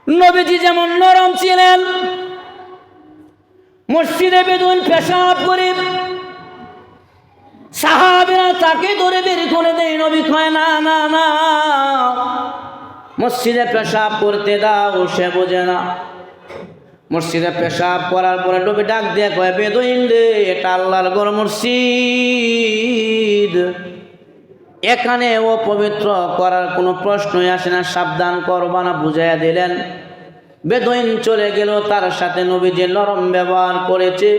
নবীজি যেমন নরম ছিলেন, মসজিদে বেদুইন পেশাব করে সাহাবীরা তাকে ধরে বের করে দেয়। নবী কয় না না না, মসজিদে পেশাব করতে দাও। সে বোঝে না। মসজিদে পেশাব করার পরে নবী ডাক দিয়ে কয়, বেদুইন রে, এটা আল্লাহর ঘর মসজিদ, এখানে অপবিত্র করার কোনো প্রশ্নই আসে না, সাবধান করবা না, বুঝাইয়া দিলেন। বেদুইন চলে গেল, তার সাথে নবীজি নরম ব্যবহার করেছে।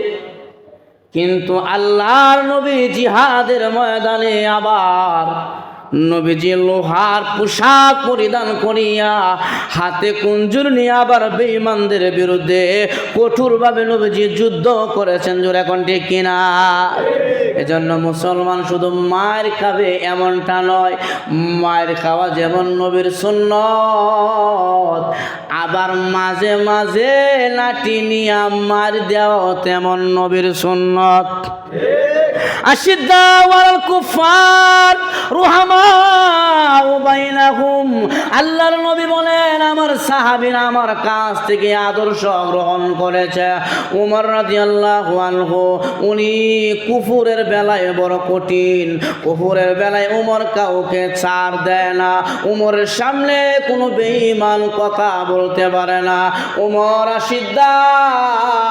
কিন্তু আল্লাহর নবী জিহাদের ময়দানে আবার নবীজি লোহার পোশাক পরিধান করিয়া হাতে কুঞ্জুর নিয়ে আবার বেঈমানদের বিরুদ্ধে কঠোরভাবে নবীজি যুদ্ধ করেছেন। জোরে এখন ঠিক কিনা? এজন্য মুসলমান শুধু মায়ের খাবে এমনটা নয়, মায়ের খাওয়া যেমন নবীর সুন্নত, আবার মাঝে মাঝে লাঠি নিয়ে মার দেওয়া তেমন নবীর সুন্নত। আশিদ্দাউ আলাল কুফার রুহামাউ বাইনাহুম। আল্লাহর নবী বলেন, আমার সাহাবীরা আমার কাছ থেকে আদর্শ গ্রহণ করেছে। উমর রাদিয়াল্লাহু আনহু উনি কুফুরের বেলায় বড় কঠিন, কুফুরের বেলায় উমর কাউকে ছাড় দেয় না। উমরের সামনে কোনো বেঈমান কথা বলতে পারে না। উমর আশিদ্দাউ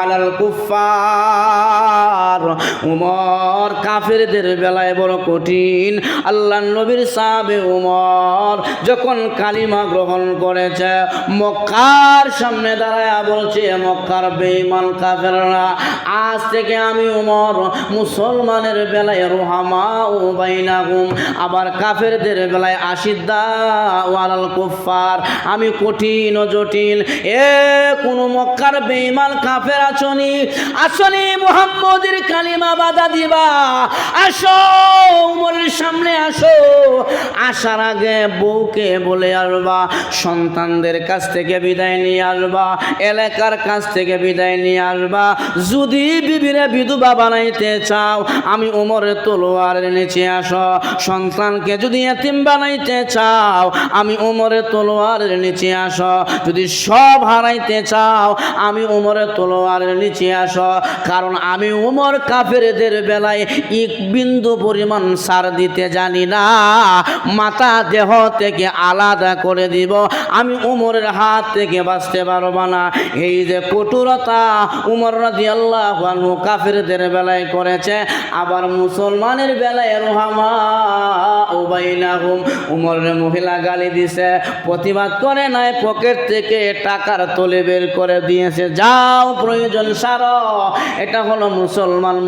আলাল কুফার, উমর কাফেরদের বেলায় বড় কঠিন। আল্লাহর নবীর সাহাবে উমর যখন কালিমা গ্রহণ করেছে, মক্কার সামনে দাঁড়ায়া বলছে, মক্কার বেঈমান কাফেররা, আজ থেকে আমি উমর মুসলমানের বেলায় রুহামাউ বাইনাহুম, আবার কাফেরদের বেলায় আশিদ্দাউ আলাল কুফার, আমি কঠিন ও জটিল। এ কোন মক্কার বেঈমান কাফের আছনি, আসনি মুহাম্মদের কালিমা বাধা দিবা, আসো উমরের সামনে আসো। আসার আগে বউকে বলে আসবা, সন্তানদের কাছ থেকে বিদায় নিয়ে আসবা, এলাকার কাছ থেকে বিদায় নিয়ে আসবা। যদি বিবিরে বিধবা বানাইতে চাও, আমি উমরের তলোয়ারের নিচে আসো। সন্তানকে যদি এতিম বানাইতে চাও, আমি উমরের তলোয়ারের নিচে আসো। যদি সব হারাইতে চাও, আমি উমরের তলোয়ারের নিচে আসো। কারণ আমি উমর কাফেরদের বেলায় এক বিন্দু পরিমাণ ছাড় দিতে জানি না, মাথা দেহ থেকে আলাদা করে দিব। আমি উমরের হাত থেকে বাঁচতে পারবো না। এই যে কঠোরতা উমর রাদিয়াল্লাহু আনহু কাফেরদের বেলায় করেছে, আবার মুসলমানের বেলায় রুহামাউ বাইনাহুম। উমরের মহিলা গালি দিছে, প্রতিবাদ করে নাই, পকেট থেকে টাকার থলে বের করে দিয়েছে, যাও প্রয়োজন সারো। এটা হলো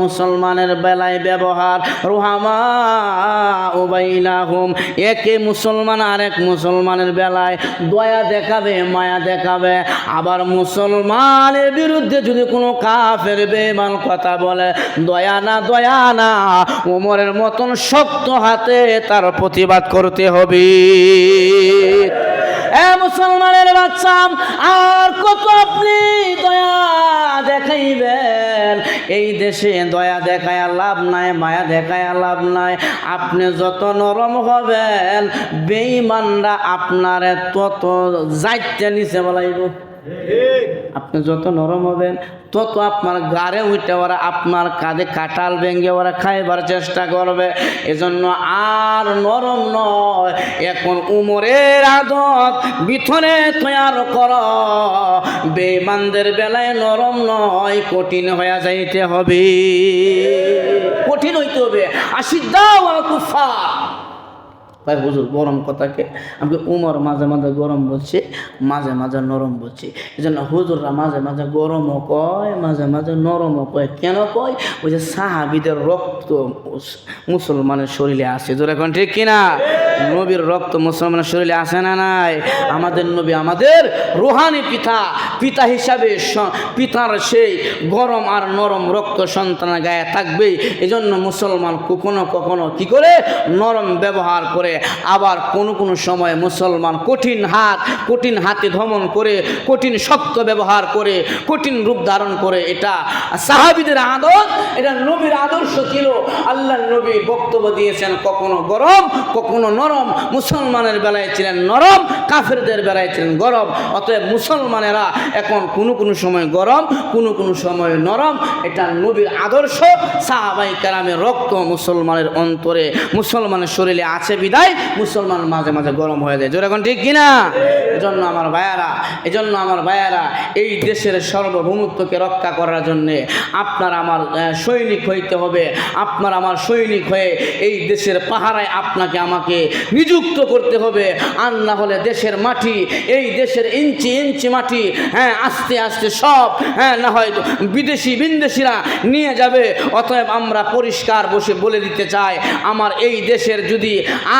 মুসলমানের বেলায় ব্যবহার। রুহামাউ বাইনাহুম, একে মুসলমান আরেক মুসলমানের বেলায় দয়া দেখাবে, মায়া দেখাবে। আবার মুসলমানের বিরুদ্ধে যদি কোনো কাফের বেঈমান কথা বলে, দয়া না, ওমরের মতন শক্ত হাতে তার প্রতিবাদ করতে হবে। মুসলমানের বাচ্চা, আর কত আপনি দয়া দেখাইবেন? এই দেশে দয়া দেখায় লাভ নাই, মায়া দেখায় লাভ নাই। আপনি যত নরম হবেন, বেঈমানরা আপনারে তত যাইতে নিচে বলাইব। আপনি যত নরম হবেন, তত আপনার গাড়ে উঠে ওরা আপনার কাঁধে কাঁঠাল ভেঙে ওরা খাইবার চেষ্টা করবে। এজন্য আর নরম নয়, এখন উমরের আদত ভিতরে তৈয়ার কর। বেঈমানদের বেলায় নরম নয়, কঠিন হয়ে যাইতে হবে, কঠিন হইতে হবে। আশিদ্দাউ আলাল কুফার। ভাই হুজুর গরম কথাকে আমি উমর মাঝে মাঝে গরম বলছি, মাঝে মাঝে নরম বলছি। এই জন্য হুজুররা মাঝে মাঝে গরমও কয়, মাঝে মাঝে নরমও কয়। কেন কয়? ওই যে সাহাবীদের রক্ত মুসলমানের শরীরে আসে। জোরে এখন ঠিক কিনা? নবীর রক্ত মুসলমানের শরীরে আসে না নাই? আমাদের নবী আমাদের রুহানি পিতা হিসাবে পিতার সেই গরম আর নরম রক্ত সন্তানের গায়ে থাকবেই। এই জন্য মুসলমান কখনো কখনো কি করে নরম ব্যবহার করে। আবার কোনো সময় মুসলমান কঠিন হাতে দমন করে, কঠিন শক্ত ব্যবহার করে, কঠিন রূপ ধারণ করে। এটা সাহাবীদের আদত, এটা নবীর আদর্শ ছিল। আল্লাহর নবী বক্তব্য দিয়েছেন, কখনো গরম কখনো নরম। মুসলমানের বেলায় ছিলেন নরম, কাফেরদের বেলায় ছিলেন গরম। অতএব মুসলমানেরা এখন কোনো সময় গরম, কোনো সময় নরম। এটা নবীর আদর্শ। সাহাবায়ে কেরামের রক্ত মুসলমানের অন্তরে, মুসলমানের শরীরে আছে বিদায় মুসলমান মাঝে মাঝে গরম হয়ে যায়। জোরে এখন ঠিক কিনা? এজন্য আমার ভাইয়ারা, এই দেশের সার্বভৌমত্বকে রক্ষা করার জন্যে আপনার আমার সৈনিক হইতে হবে। আপনার আমার সৈনিক হয়ে এই দেশের পাহারায় আপনাকে আমাকে নিযুক্ত করতে হবে। আর না হলে দেশের মাটি, এই দেশের ইঞ্চি মাটি আস্তে আস্তে সব না হয় বিদেশিরা নিয়ে যাবে। অতএব আমরা পরিষ্কার বসে বলে দিতে চাই, আমার এই দেশের যদি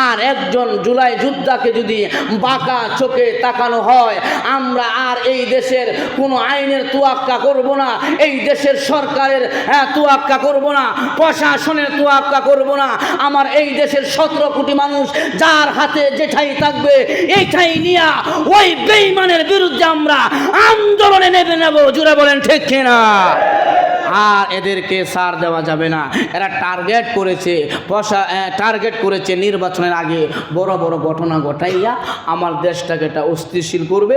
আর একজন জুলাই যোদ্ধাকে যদি বাঁকা চোখে তাকানো হয়, আমরা আর এই দেশের কোনো আইনের তোয়াক্কা করব না, এই দেশের সরকারের তোয়াক্কা করব না, প্রশাসনের তোয়াক্কা করব না। আমার এই দেশের 17 কোটি মানুষ যার হাতে যেটাই থাকবে এইটাই নিয়ে ওই বেঈমানের বিরুদ্ধে আমরা আন্দোলনে নেব। জুড়ে বলেন ঠিক কিনা? আর এদেরকে ছাড় দেওয়া যাবে না। এরা টার্গেট করেছে নির্বাচনের আগে বড় বড় ঘটনা ঘটাইয়া আমার দেশটাকে এটা অস্থিতিশীল করবে,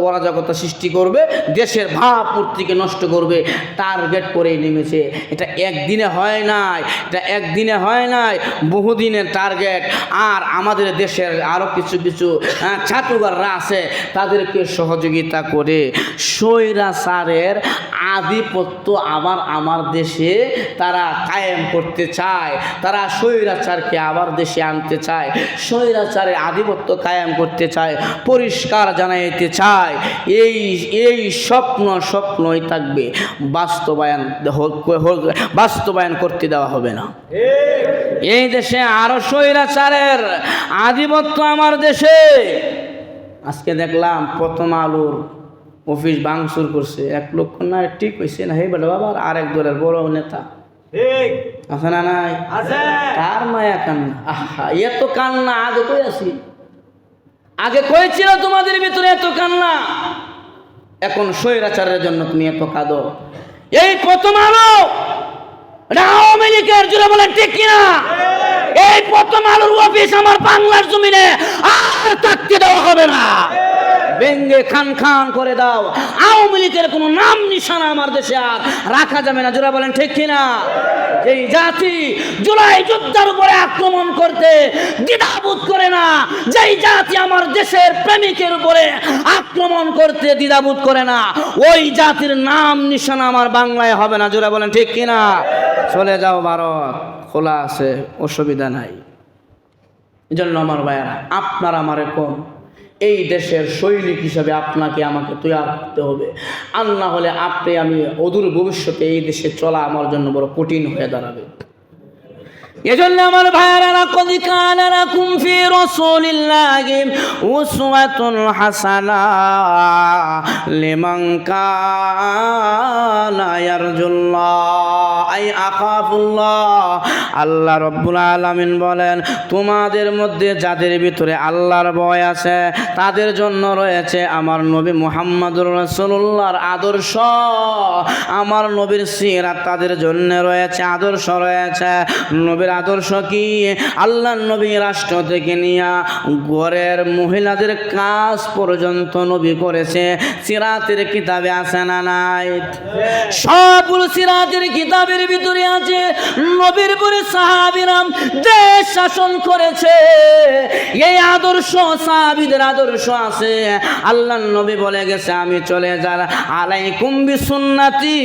অরাজকতা সৃষ্টি করবে, দেশের ভাবমূর্তিকে নষ্ট করবে। টার্গেট করেই নেমেছে। এটা একদিনে হয় নাই, বহুদিনের টার্গেট। আর আমাদের দেশের আরও কিছু ছাত্রগাররা আছে, তাদেরকে সহযোগিতা করে স্বৈরাচারের আধিপত্য আবার আমার দেশে তারা কায়েম করতে চায়। তারা স্বৈরাচারকে আবার দেশে আনতে চায়, স্বৈরাচারের আধিপত্য কায়েম করতে চায়, পরিষ্কার জানাইতে চায়। এই স্বপ্নই থাকবে, বাস্তবায়ন করতে দেওয়া হবে না। এই দেশে আরো স্বৈরাচারের আধিপত্য আমার দেশে। আজকে দেখলাম প্রথম আলোর অফিস ভাঙচুর করছে, 1 লক্ষ না, ঠিক হয়েছে না? হে বেটা বাবা, আর এক দলের বড় নেতা আছে না নাই? তার মায়া কান্না, আহা এত কান্না আগে কই আছি? আগে কইছিল তোমাদের ভিতরে এত কান্না? এখন স্বৈরাচারের জন্য তুমি এত কাঁদো। এই প্রথম আলো আওয়ামী লীগের, জুড়ে বলেন ঠিক কিনা? এই প্রথম আলোর অফিস আমার বাংলার জমিনে আর থাকতে দেওয়া হবে না। ভেঙ্গে খান করে দাও। আওয়ামী লীগের কোনো নাম নিশানা আমার দেশে আর রাখা যাবে না। জোরা বলেন ঠিক কিনা? এই জাতি জুলাই যোদ্ধার উপরে আক্রমণ করতে দ্বিধাবোধ করে না, যেই জাতি আমার দেশের প্রেমিকের উপরে আক্রমণ করতে দ্বিধাবোধ করে না, ওই জাতির নাম নিশানা আমার বাংলায় হবে না। জোরা বলেন ঠিক কিনা? চলে যাও ভারত, খোলা আছে, অসুবিধা নাই। এই জন্য আমার ভাইয়ারা, আপনার আমার কম এই দেশের সৈনিক হিসাবে আপনাকে আমাকে তৈরি করতে হবে। আর না হলে আমি অদূর ভবিষ্যতে এই দেশে চলা আমার জন্য বড় কঠিন হয়ে দাঁড়াবে। এজন্য আমার ভাইয়েরা, লাকাদ কানা লাকুম ফি রাসূলিল্লাহি উসওয়াতুন হাসানাহ লিমান কানা ইয়ারজুল্লাহ আই আখাফুল্লাহ। আল্লাহ রাব্বুল আলামিন বলেন, তোমাদের মধ্যে যাদের ভিতরে আল্লাহর ভয় আছে তাদের জন্য রয়েছে আমার নবী মুহাম্মদুর রাসূলুল্লাহর আদর্শ, আমার নবীর সিরাত, তাদের জন্য রয়েছে আদর্শ রয়েছে। নবীর আদর্শ কি? আল্লাহ নবী রাষ্ট্র থেকে নিয়ে ঘরের মহিলাদের কাজ পর্যন্ত নবী করেছে। সিরাতের কিতাবে আছে না নাই? সবগুলো সিরাতের কিতাবের ভিতরে আছে। নবীর পরে সাহাবীরা দেশ শাসন করেছে, এই আদর্শ সাহাবীদের আদর্শ আছে। আল্লাহ নবী বলে গেছে, আমি চলে যাই আলাইকুম বিসুন্নতি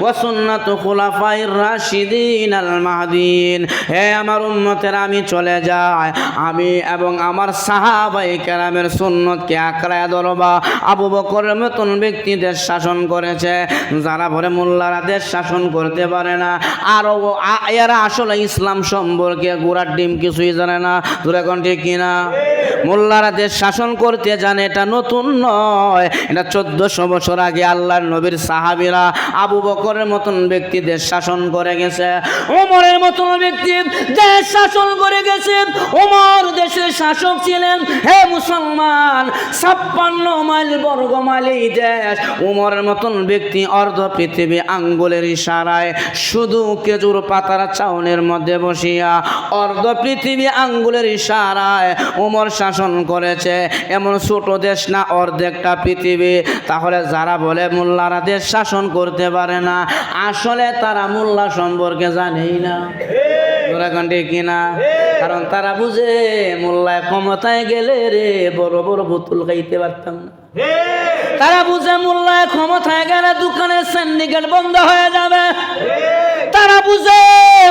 ওয়া সুন্নাতু খুলাফায়ে রাশিদিন আল মাহদিন। হে আমার উম্মতেরা, আমি চলে যাই, আমি এবং আমার সাহাবায়ে কেরামের সুন্নতকে আঁকড়ায় ধরবা। আবু বকরের মতন ব্যক্তি দেশ শাসন করেছে, যারা পরে মোল্লারা দেশ শাসন করতে পারে না। আর এরা আসলে ইসলাম সম্পর্কে গোড়ার ডিম কিছুই জানে না। তোরা কোন ঠিক কিনা? মোল্লারা দেশ শাসন করতে জানে, এটা নতুন নয়। এটা 1400 বছর আগে আল্লাহর নবীর সাহাবীরা, আবু বকরের মতন ব্যক্তি দেশ শাসন করে গেছে, ওমরের মতন ব্যক্তি ব্যক্তি দেশ শাসন করে গেছে। ওমর দেশের শাসক ছিলেন। হে মুসলমান, 56 মাইল বর্গ মাইল এই দেশ। ওমরের মতন ব্যক্তি অর্ধ পৃথিবী আঙ্গুলের ইশারায় শুধু খেজুর পাতার চাউনের মধ্যে বসিয়া অর্ধ পৃথিবী আঙ্গুলের ইশারায় ওমর শাসন করেছে। এমন ছোট দেশ না, অর্ধেকটা পৃথিবী। তাহলে যারা বলে মোল্লারা দেশ শাসন করতে পারে না, আসলে তারা মোল্লা সম্পর্কে জানেই না। কিনা? কারণ তারা বুঝে মোল্লায় ক্ষমতায় গেলে রে বড় বড় বোতল খাইতে পারতাম না। তারা বুঝে মোল্লায় ক্ষমতায় গেলে দোকানের সিন্ডিকেট বন্ধ হয়ে যাবে। তারা বুঝে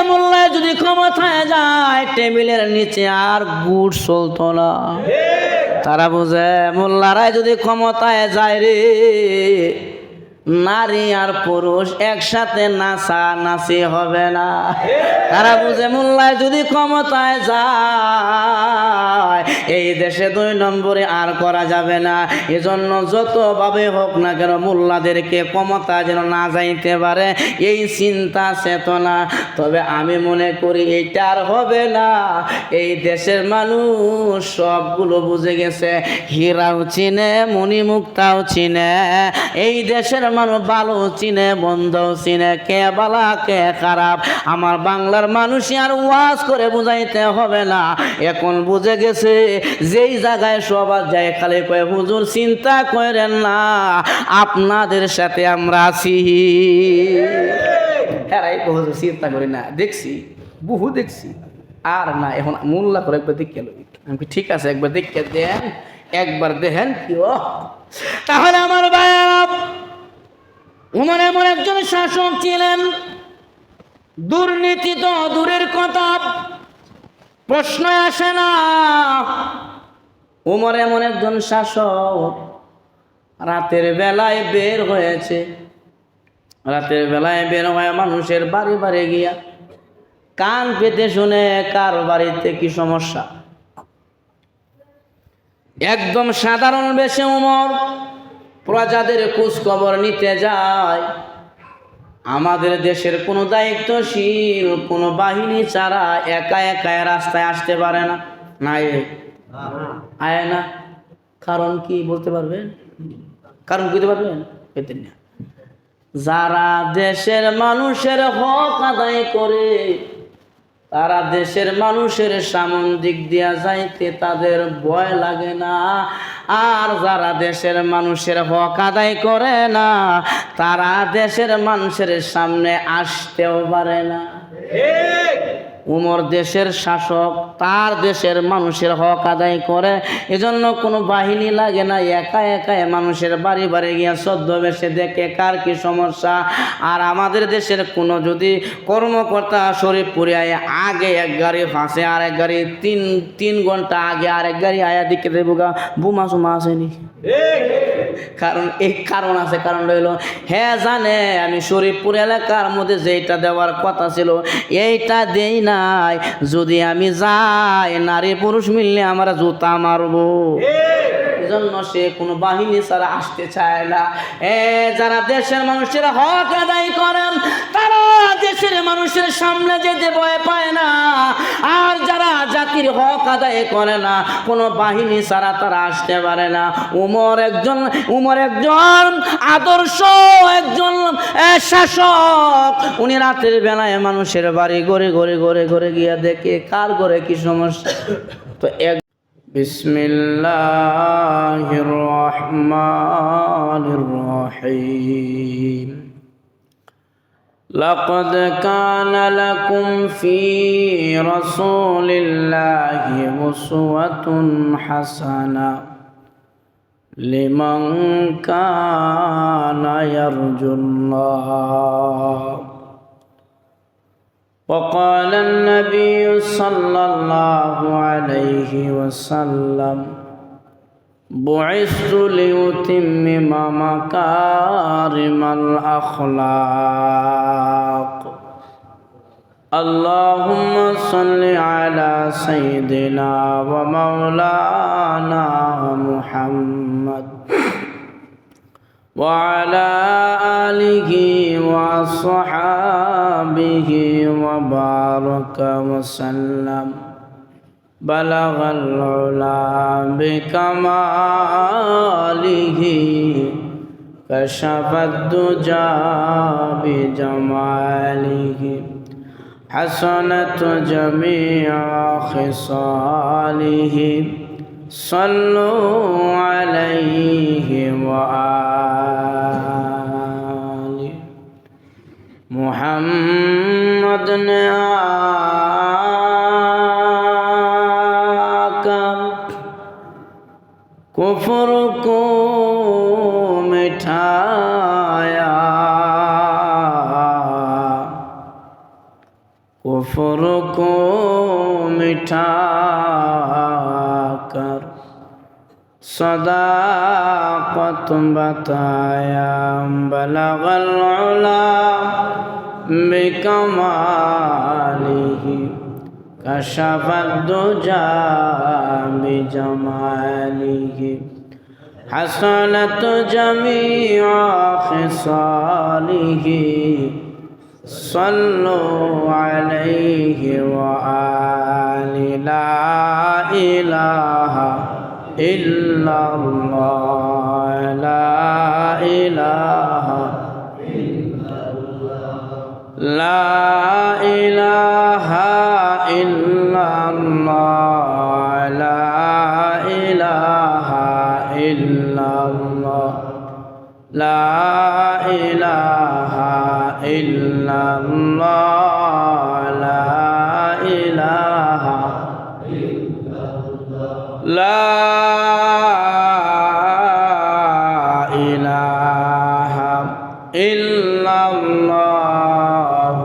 মোল্লায় যদি ক্ষমতায় যায় টেবিলের নিচে আর গুড় চলতো না। তারা বুঝে মোল্লারাই যদি ক্ষমতায় যায় রে, নারী আর পুরুষ একসাথে নাচা নাচি হবে না। তারা বুঝে মোল্লায় যদি ক্ষমতায় যায় এই দেশে 2 নম্বরে আর করা যাবে না। এজন্য যতভাবে হোক না কেন মোল্লাদেরকে ক্ষমতা যেন না যাইতে পারে এই চিন্তা চেতনা। তবে আমি মনে করি এইটা আর হবে না। এই দেশের মানুষ সবগুলো বুঝে গেছে। হীরাও চিনে, মণিমুক্তাও চিনে। এই দেশের মানুষ ভালো চিনে, বন্ধও চিনে, কে বালা কে খারাপ। আমার বাংলার মানুষই আর ওয়াজ করে বুঝাইতে হবে না। এখন বুঝে গেছে যেই জায়গায় সবার যায় খালি কয় হুজুর চিন্তা করেন না, আপনাদের সাথে আমরা আছি। হ্যাঁ হুজুর চিন্তা করি না, দেখছি বহু দেখছি আর না। এখন মোল্লা করে একবার দেখে আমি ঠিক আছে একবার দেখে দেন, একবার দেখেন কি ও। তাহলে আমার ভাইয়েরা, ওমর এমন একজন শাসক ছিলেন, দুর্নীতি তো দূরের কথা, প্রশ্ন আসে না। ওমর এমন একজন শাসক, রাতের বেলায় বের হয়েছে। রাতের বেলায় বের হয়ে মানুষের বাড়ি বাড়ি গিয়া কান পেতে শুনে কার বাড়িতে কি সমস্যা। একদম সাধারণ বেশে ওমর প্রজাদের খোঁজ খবর নিতে যায়। আমাদের দেশের কোনো দায়িত্বশীল কোনো বাহিনী ছাড়া একা একা রাস্তায় আসতে পারে না। নাই আয় না। কারণ কি বলতে পারবেন? কারণ বুঝতে পারবেন? পেতেন না। যারা দেশের মানুষের হক আদায় করে তারা দেশের মানুষের সামন দিক দিয়া যাইতে তাদের ভয় লাগে না। আর যারা দেশের মানুষের হক আদায় করে না তারা দেশের মানুষের সামনে আসতেও পারে না। উমর দেশের শাসক, তার দেশের মানুষের হক আদায় করে, এজন্য কোনো বাহিনী লাগে না। একা একা মানুষের বাড়ি বাড়ি গিয়া ছদ্মবেশে দেখে কার কি সমস্যা। আর আমাদের দেশের কোনো যদি কর্মকর্তা শরীফপুরে আগে এক গাড়ি ফাঁসে আর এক গাড়ি তিন ঘন্টা আগে আর এক গাড়ি আয়া দিকে দেবো গা বুমা সুমা আসেনি। কারণ এই কারণ আছে, কারণ রইল হ্যাঁ জানে আমি শরীফপুর এলাকার মধ্যে যেটা দেওয়ার কথা ছিল এইটা দেই নাই। যদি আমি যাই নারী পুরুষ মিললে আমরা জুতা মারবো। জন্য সে কোনো বাহিনী ছাড়া আসতে চায় না। যারা দেশের মানুষের হক আদায় করেন তারা দেশের মানুষের সামনে যেতে ভয় পায় না। আর যারা জাতির হক আদায় করে না কোনো বাহিনী ছাড়া তারা আসতে পারে না। উমর একজন আদর্শ একজন শাসক। উনি রাতের বেলায় মানুষের বাড়ি ঘরে ঘরে ঘরে ঘরে গিয়া দেখে কার ঘরে কি সমস্যা। তো বিসমিল্লাহির রহমানির রহিম। লাকাদ কানা লাকুম ফি রাসূলিল্লাহি উসওয়াতুন হাসানাহ লিমান কানা ইয়ারজুল্লাহ। وقال النبي صلى الله عليه وسلم بعثت لأتمم مكارم الأخلاق. اللهم صل على سيدنا ومولانا محمد وعلى آله وصحابه وبارك وبارك وسلم بلغ العلا بكماله كشف الدجى بجماله حسنت جميع خصاله صلوا عليه وآله محمد نے آقا کفر کو مٹھایا کفر کو مٹھا کر صداقت بتایا بلغ العلا بکمالہ کشف الدجى بجمالہ حسنت جميع خصاله صلوا عليه وآله لا إله إلا الله لا إله لا إله إلا الله لا إله إلا الله لا إله إلا الله لا إله إلا الله لا إله إلا الله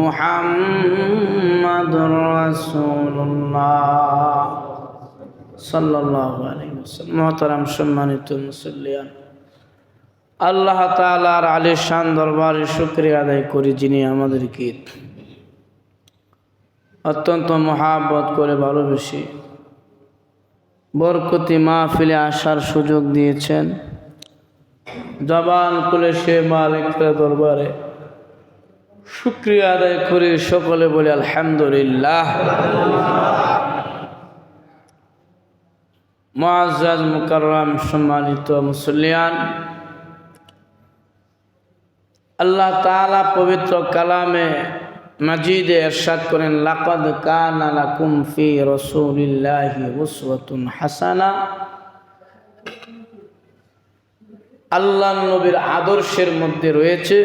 محمد رسول الله صلى الله عليه وسلم محترم সম্মানিত মুসল্লিয়ান আল্লাহ তাআলার আলিশান দরবারে শুকরিয়া আদায় করি যিনি আমাদেরকে অত্যন্ত মহাব্বত করে ভালোবেসে বরকতি মাহফিলে আসার সুযোগ দিয়েছেন। জবান খুলে সে মালিকের দরবারে শুকরিয়া আদায় করি, সকলে বলে আলহামদুলিল্লাহ। মুআজ্জাজ মুকাররম সম্মানিত মুসল্লিয়ান, আল্লাহ তাআলা পবিত্র কালামে মাজিদে ইরশাদ করেন লাকাদ কানা লাকুম ফি রাসূলিল্লাহি উসওয়াতুন হাসানা। আল্লাহর নবীর আদর্শের মধ্যে রয়েছে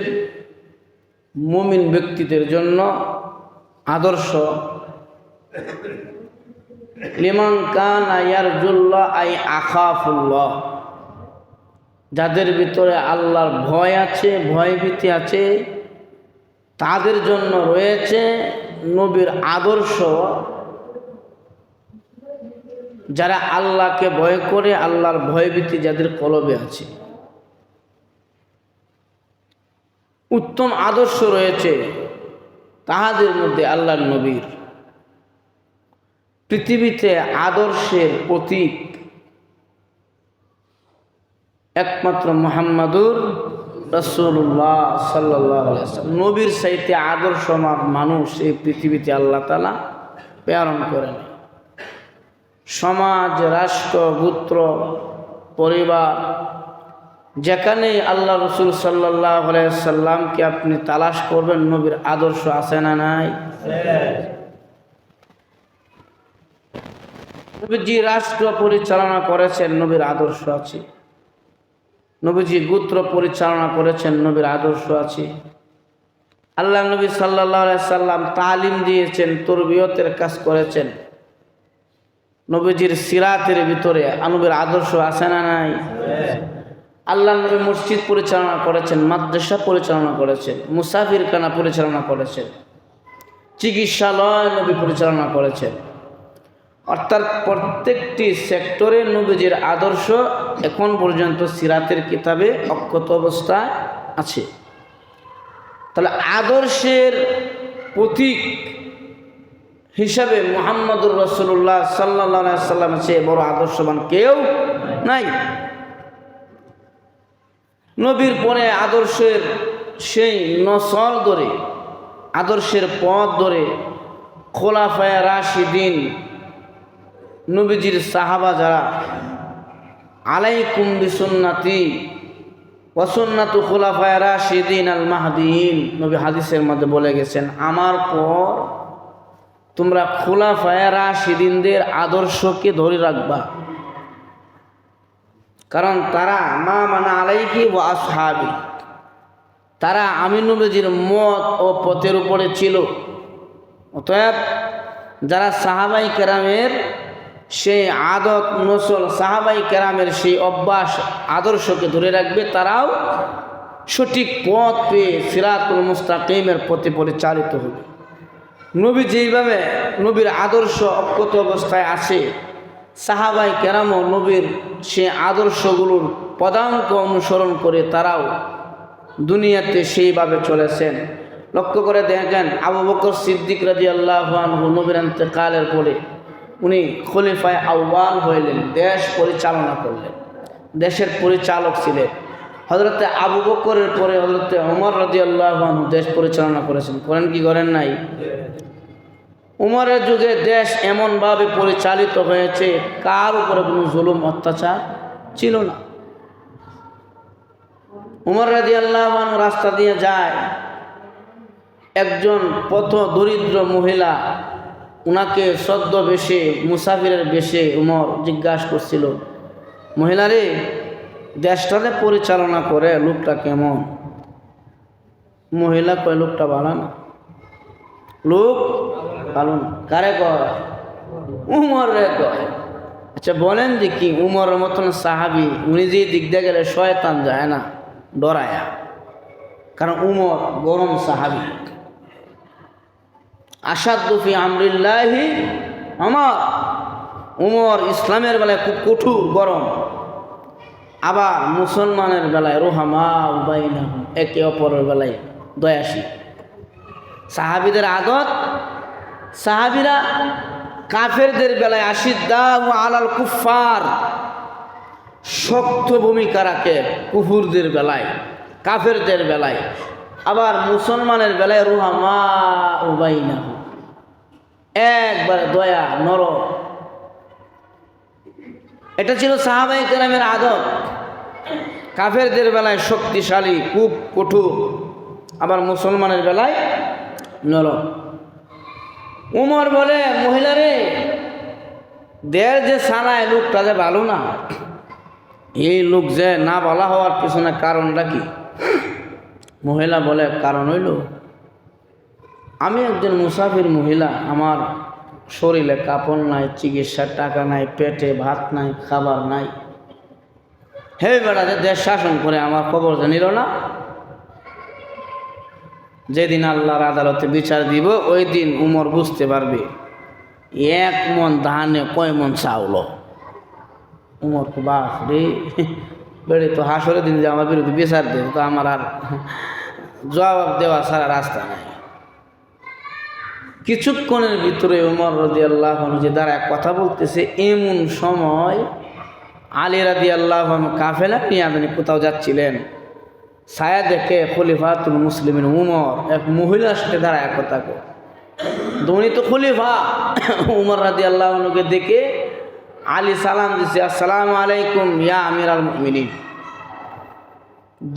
মুমিন ব্যক্তিদের জন্য আদর্শ। লিমান কানা ইয়ারজুল্লাহ আই আখাফুল্লাহ, যাদের ভিতরে আল্লাহর ভয় আছে, ভয়ভীতি আছে, তাদের জন্য রয়েছে নবীর আদর্শ। যারা আল্লাহকে ভয় করে, আল্লাহর ভয়ভীতি যাদের কলবে আছে, উত্তম আদর্শ রয়েছে তাহাদের মধ্যে আল্লাহর নবীর। পৃথিবীতে আদর্শের প্রতীক একমাত্র মুহাম্মাদুর রাসূলুল্লাহ সাল্লাল্লাহু আলাইহি ওয়াসাল্লাম। নবীর চাইতে আদর্শবান মানুষ এই পৃথিবীতে আল্লাহ তাআলা প্রেরণ করেন। সমাজ, রাষ্ট্র, গোত্র, পরিবার, যেখানে আল্লাহ রসুল সাল্লাল্লাহু আলাইহি ওয়াসাল্লামকে আপনি তালাশ করবেন, নবীর আদর্শ আছে না নাই? নবীজি রাষ্ট্র পরিচালনা করেছেন, নবীর আদর্শ আছে। নবীজি গোত্র পরিচালনা করেছেন, নবীর আদর্শ আছে। আল্লাহ নবী সাল্লাল্লাহু আলাইহি সাল্লাম তালিম দিয়েছেন, তরবিয়তের কাজ করেছেন। নবীজির সিরাতের ভিতরে নবীর আদর্শ আছে না নাই? আল্লাহ নবী মসজিদ পরিচালনা করেছেন, মাদ্রাসা পরিচালনা করেছেন, মুসাফিরখানা পরিচালনা করেছেন, চিকিৎসালয় নবী পরিচালনা করেছেন। অর্থাৎ প্রত্যেকটি সেক্টরে নবীজির আদর্শ এখন পর্যন্ত সিরাতের কিতাবে অক্ষত অবস্থায় আছে। তাহলে আদর্শের প্রতীক হিসাবে মুহাম্মদুর রাসূলুল্লাহ সাল্লাল্লাহু আলাইহি সাল্লামের চেয়ে বড় আদর্শবান কেউ নাই। নবীর পরে আদর্শের সেই নসল ধরে, আদর্শের পথ ধরে খোলাফায়ে রাশিদিন নবীজির সাহাবা যারা, আলাইকুম বিসুন্নতি ওয়া সুন্নাতু খোলাফায়ে রাশিদিন আল মাহদিয়িন, নবী হাদিসের মধ্যে বলে গেছেন, আমার পর তোমরা খোলাফায়ে রাশিদিনদের আদর্শকে ধরে রাখবা, কারণ তারা মা মানা আলাইহি ওয়া আসহাবি, তারা আমি নবীজির মত ও পথের উপরে ছিল। অতএব যারা সাহাবাই কেরামের সেই আদত নসল, সাহাবাই কেরামের সেই অভ্যাস আদর্শকে ধরে রাখবে, তারাও সঠিক পথ পেয়ে সিরাতুল মুস্তাকিমের পথে পরিচালিত হবে। নবী যেইভাবে নবীর আদর্শ অক্ষত অবস্থায় আছে, সাহাবাই কেরামও নবীর সে আদর্শগুলোর পদাঙ্ক অনুসরণ করে তারাও দুনিয়াতে সেইভাবে চলেছেন। লক্ষ্য করে দেখেন, আবু বকর সিদ্দিক রাদিয়াল্লাহু আনহু নবীর ইন্তেকালের পরে উনি খলিফায়ে আউয়াল হইলেন, দেশ পরিচালনা করলেন, দেশের পরিচালক ছিলেন। হযরতে আবু বকরের পরে হযরতে ওমর রাদিয়াল্লাহু আনহু দেশ পরিচালনা করেছেন, করেন কি করেন নাই? উমরের যুগে দেশ এমনভাবে পরিচালিত হয়েছে, কার উপরে কোনো জুলুম অত্যাচার ছিল না। উমর রাদিয়াল্লাহু আনহু রাস্তা দিয়ে যায়, একজন পথ দরিদ্র মহিলা উনাকে সদ্য বেশে, মুসাফিরের বেশে উমর জিজ্ঞাসা করছিল, মহিলারে, দেশটাতে পরিচালনা করে লোকটা কেমন? মহিলা কয়, লোকটা ভালো না। লোক ভালো না কারে কয়? উমর রে কয়। আচ্ছা বলেন দেখি, উমরের মতন সাহাবি, উনি যে দিক দিয়ে গেলে শয়তান যায় না ডরায়া, কারণ উমর গরম সাহাবি। আসাদু ফি আমরিল্লাহি আমার উমর ইসলামের বেলায় খুব কঠোর গরম, আবার মুসলমানের বেলায় রোহামা বাইনাহুম, একে অপরের বেলায় দয়াশীল। সাহাবিদের আদত, সাহাবিরা কাফেরদের বেলায় আশিদ্দাউ আলাল কুফার, শক্ত ভূমিকা রাখে কুফুরদের বেলায়, কাফেরদের বেলায়। আবার মুসলমানের বেলায় রুহামা বাইনাহুম, একবারে দয়া নরম। এটা ছিল সাহাবায়ে কেরামের আদত। কাফেরদের বেলায় শক্তিশালী, খুব কঠোর, আবার মুসলমানের বেলায় নরম। উমর বলে, মহিলারে, দের যে সারায় লোকটা যে ভালো না, এই লোক যে না বলা হওয়ার পিছনে কারণটা কি? মহিলা বলে, কারণ হইল আমি একজন মুসাফির মহিলা, আমার শরীরে কাপড় নাই, চিকিৎসার টাকা নাই, পেটে ভাত নাই, খাবার নাই। হে বেড়া, যে দেশ শাসন করে আমার খবর জানিল না, যেদিন আল্লাহর আদালতে বিচার দিব ওই দিন উমর বুঝতে পারবে এক মন ধানে কয় মন চাউল। উমর তো বাপ রে, বেড়ে তো হাসরের দিন যে আমার বিরুদ্ধে বিচার দেবে, তো আমার আর জবাব দেওয়া ছাড়া রাস্তা নাই। কিছুক্ষণের ভিতরে উমর রাদিয়াল্লাহু আনহু যে দ্বারা কথা বলতেছে, এমন সময় আলী রাদিয়াল্লাহু আনহু কাফেলা নিয়ে আপনি কোথাও যাচ্ছিলেন, ছায়া দেখে খলিফাতুল মুসলিমিন উমর এক মহিলার সাথে দাঁড়ায় কথা কয়। ধনী তো খলিফা, উমর রাদিয়াল্লাহু আনহুকে দেখে আলী সালাম দিছে, আসসালামু আলাইকুম ইয়া আমিরাল মুমিনিন।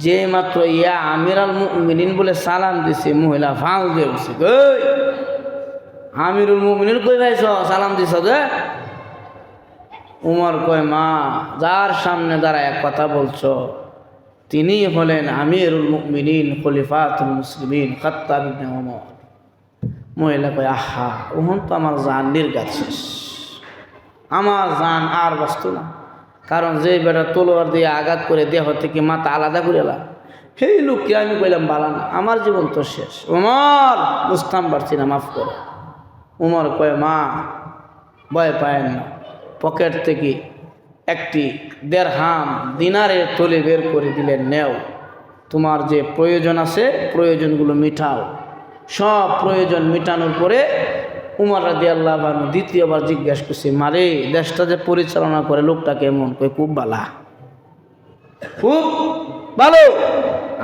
যে মাত্র ইয়া আমিরাল মুমিনিন বলে সালাম দিছে, মহিলা ফাঁস দিয়ে বসে, কই আমিরুল মুমিনিন কই ভাইছ, সালাম দিছ যে? উমর কয়, মা, যার সামনে দাঁড়ায় কথা বলছো তিনি হলেন আমিরুল মুমিনিন খলিফাতুল মুসলিমিন খাত্তাব ইবনে ওমর। মহিলা কয়, আহা, ওহন তো আমার জান নির্ঘাত শেষ, আমার জান আর বাঁচত না। কারণ যে বেটা তলোয়ার দিয়ে আঘাত করে দেহ থেকে মাথা আলাদা করে এলাম, সেই লোককে আমি কইলাম বালা না, আমার জীবন তো শেষ। ওমর, বুঝতাম পারছি না, মাফ করো। উমর কয়, মা, ভয় পায়েন না। পকেট থেকে একটি দেড়হাম দিনারের থলে বের করে দিলেন, নেও, তোমার যে প্রয়োজন আছে প্রয়োজনগুলো মিটাও। সব প্রয়োজন মিটানোর পরে উমর রাদিয়াল্লাহু আনহু দ্বিতীয়বার জিজ্ঞাসা করছে, মারে, দেশটা যে পরিচালনা করে লোকটা কেমন? কই, খুব ভালো, খুব ভালো,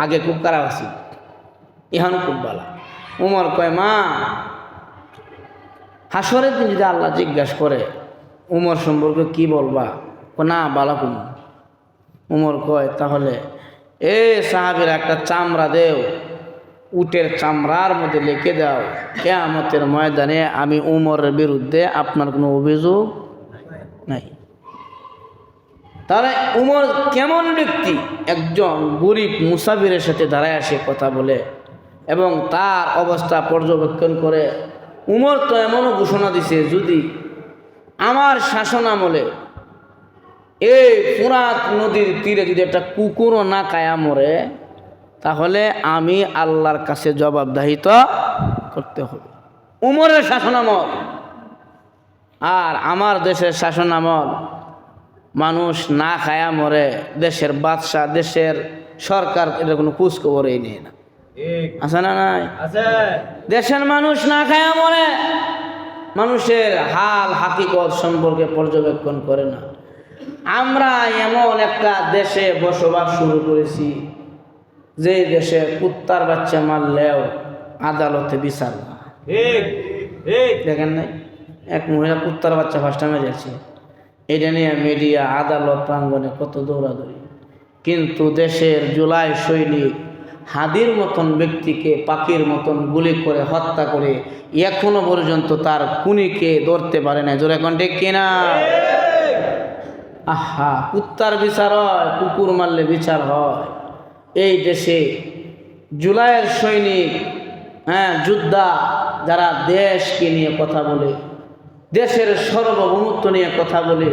আগে খুব খারাপ আছি, এখন খুব ভালো। উমর কয়, মা, হাসরের দিন যদি আল্লাহ জিজ্ঞাসা করে উমর সম্পর্কে কি বলবা, না বালা কোন। উমর কয় তাহলে সাহাবীরা একটা চামড়া দেও, উটের চামড়ার মধ্যে লিখে দাও কিয়ামতের ময়দানে আমি উমরের বিরুদ্ধে আপনার কোনো অভিযোগ নাই। তাহলে উমর কেমন ব্যক্তি? একজন গরিব মুসাফিরের সাথে দাঁড়ায় আসে কথা বলে এবং তার অবস্থা পর্যবেক্ষণ করে। উমর তো এমনও ঘোষণা দিছে, যদি আমার শাসন আমলে এই ফুরাত নদীর তীরে যদি একটা কুকুরও না কায়া মরে, তাহলে আমি আল্লাহর কাছে জবাবদাহিত করতে হবে। উমরের শাসনামল আর আমার দেশের শাসনামল, মানুষ না খায়া মরে, দেশের বাদশাহ দেশের সরকার এটা কোনো খোঁজ খবরই নেই না, আছে না নাই? দেশের মানুষ না খায়া মরে, মানুষের হাল হাকিকত সম্পর্কে পর্যবেক্ষণ করে না। আমরা এমন একটা দেশে বসবাস শুরু করেছি যে দেশে কুত্তার বাচ্চা মারলেও আদালতে বিচার না। দেখেন নাই, এক মহিলা কুত্তার বাচ্চা ফার্স্টে মেরেছে, এটা নিয়ে মিডিয়া আদালত প্রাঙ্গণে কত দৌড়াদৌড়ি। কিন্তু দেশের জুলাই সৈনিক হাদির মতন ব্যক্তিকে পাখির মতন গুলি করে হত্যা করে এখনো পর্যন্ত তার খুনিকে ধরতে পারে না। জোরে এখন ঠিক কিনা? আহা, কুত্তার বিচার হয়, কুকুর মারলে বিচার হয়। এই দেশে জুলাইয়ের সৈনিক, যোদ্ধা যারা দেশকে নিয়ে কথা বলে, দেশের সার্বভৌমত্ব নিয়ে কথা বলে,